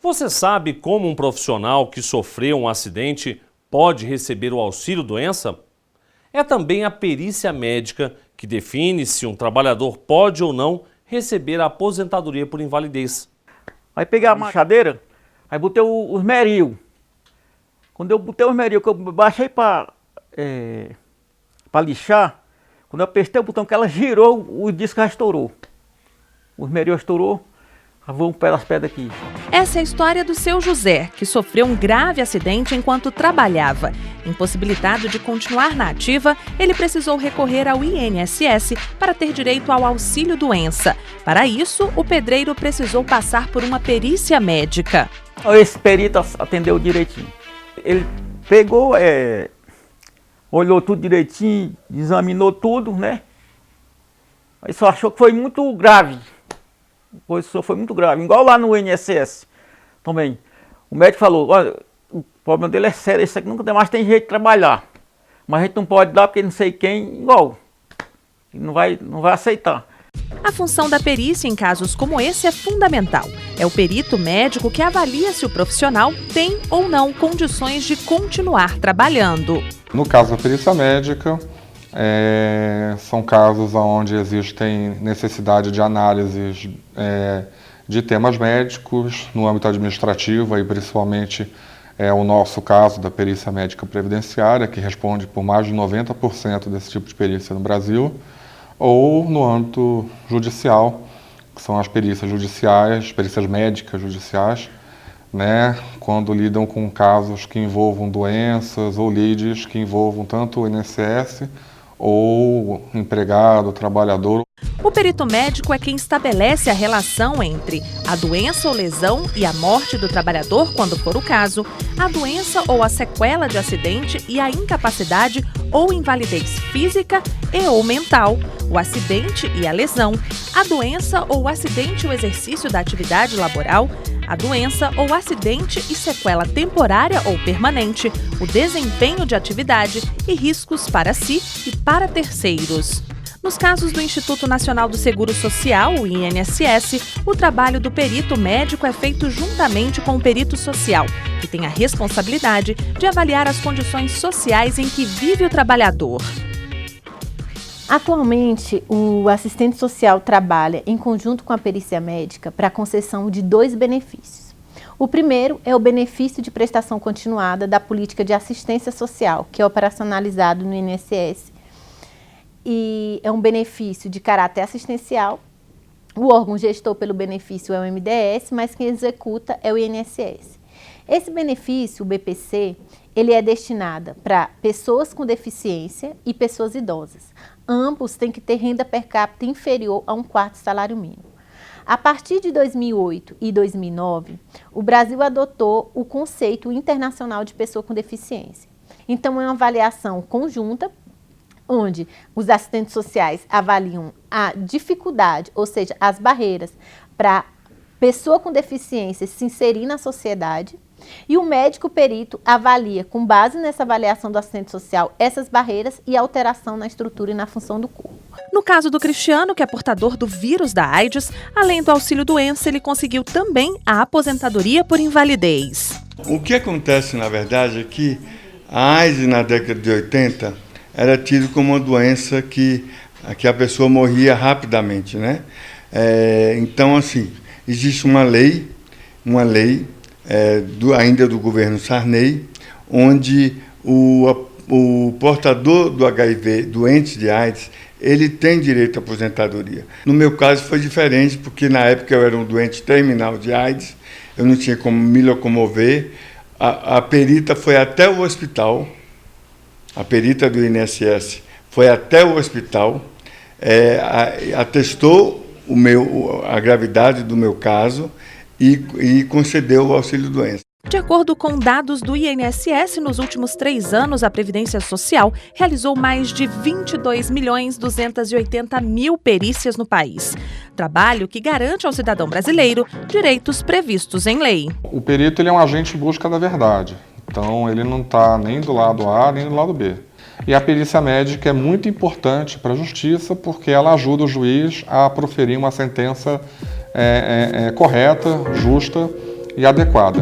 Você sabe como um profissional que sofreu um acidente pode receber o auxílio-doença? É também a perícia médica que define se um trabalhador pode ou não receber a aposentadoria por invalidez. Aí peguei a machadeira, aí botei os meril. Quando eu botei os meril, que eu baixei para lixar, quando eu apertei o botão que ela girou, o disco já estourou. Os meril estourou, vou pelas pedras aqui. Essa é a história do seu José, que sofreu um grave acidente enquanto trabalhava. Impossibilitado de continuar na ativa, ele precisou recorrer ao INSS para ter direito ao auxílio-doença. Para isso, o pedreiro precisou passar por uma perícia médica. Esse perito atendeu direitinho. Ele pegou, olhou tudo direitinho, examinou tudo, né? Aí só achou que foi muito grave. Pois só foi muito grave, igual lá no INSS também. O médico falou, olha, o problema dele é sério, isso aqui nunca mais tem jeito de trabalhar. Mas a gente não pode dar porque não sei quem, igual, não vai aceitar. A função da perícia em casos como esse é fundamental. É o perito médico que avalia se o profissional tem ou não condições de continuar trabalhando. No caso da perícia médica, são casos onde existem necessidade de análises de temas médicos no âmbito administrativo, e principalmente o nosso caso da perícia médica previdenciária, que responde por mais de 90% desse tipo de perícia no Brasil, ou no âmbito judicial, que são as perícias judiciais, perícias médicas judiciais, né, quando lidam com casos que envolvam doenças ou lides que envolvam tanto o INSS ou empregado, trabalhador. O perito médico é quem estabelece a relação entre a doença ou lesão e a morte do trabalhador, quando for o caso, a doença ou a sequela de acidente e a incapacidade ou invalidez física ou mental, o acidente e a lesão, a doença ou acidente e o exercício da atividade laboral, a doença ou acidente e sequela temporária ou permanente, o desempenho de atividade e riscos para si e para terceiros. Nos casos do Instituto Nacional do Seguro Social, o INSS, o trabalho do perito médico é feito juntamente com o perito social, que tem a responsabilidade de avaliar as condições sociais em que vive o trabalhador. Atualmente, o assistente social trabalha em conjunto com a perícia médica para a concessão de 2 benefícios. O primeiro é o benefício de prestação continuada da política de assistência social, que é operacionalizado no INSS, e é um benefício de caráter assistencial. O órgão gestor pelo benefício é o MDS, mas quem executa é o INSS. Esse benefício, o BPC, ele é destinado para pessoas com deficiência e pessoas idosas. Ambos têm que ter renda per capita inferior a 1/4 salário mínimo. A partir de 2008 e 2009, o Brasil adotou o conceito internacional de pessoa com deficiência. Então, é uma avaliação conjunta, onde os assistentes sociais avaliam a dificuldade, ou seja, as barreiras para pessoa com deficiência se inserir na sociedade, e o médico perito avalia, com base nessa avaliação do assistente social, essas barreiras e alteração na estrutura e na função do corpo. No caso do Cristiano, que é portador do vírus da AIDS, além do auxílio-doença, ele conseguiu também a aposentadoria por invalidez. O que acontece, na verdade, é que a AIDS, na década de 80, era tido como uma doença que a pessoa morria rapidamente, né? Então, assim, existe uma lei ainda do governo Sarney, onde o portador do HIV, doente de AIDS, ele tem direito à aposentadoria. No meu caso foi diferente, porque na época eu era um doente terminal de AIDS, eu não tinha como me locomover, a perita foi até o hospital, a perita do INSS foi até o hospital, atestou a gravidade do meu caso e concedeu o auxílio-doença. De acordo com dados do INSS, nos últimos 3 anos, a Previdência Social realizou mais de 22.280.000 perícias no país. Trabalho que garante ao cidadão brasileiro direitos previstos em lei. O perito ele é um agente em busca da verdade, então ele não está nem do lado A nem do lado B. E a perícia médica é muito importante para a justiça porque ela ajuda o juiz a proferir uma sentença correta, justa e adequada.